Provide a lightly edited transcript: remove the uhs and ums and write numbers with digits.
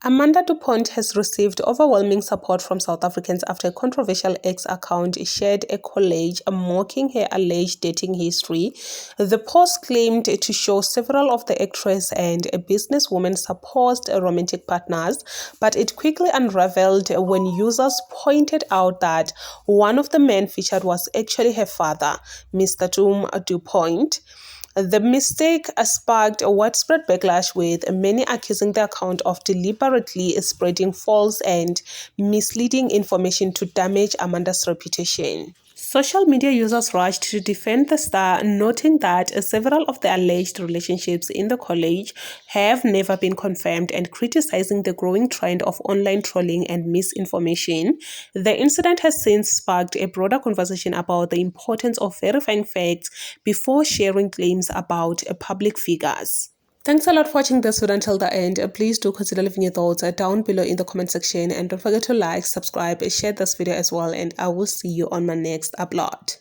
Amanda DuPont has received overwhelming support from South Africans after a controversial X account shared a collage mocking her alleged dating history. The post claimed to show several of the actress and a businesswoman's supposed romantic partners, but it quickly unraveled when users pointed out that one of the men featured was actually her father, Mr. Tom DuPont. The mistake sparked a widespread backlash, with many accusing the account of deliberately spreading false and misleading information to damage Amanda's reputation. Social media users rushed to defend the star, noting that several of the alleged relationships in the collage have never been confirmed and criticizing the growing trend of online trolling and misinformation. The incident has since sparked a broader conversation about the importance of verifying facts before sharing claims about public figures. Thanks a lot for watching this video until the end. Please do consider leaving your thoughts down below in the comment section, and don't forget to like, subscribe, share this video as well, and I will see you on my next upload.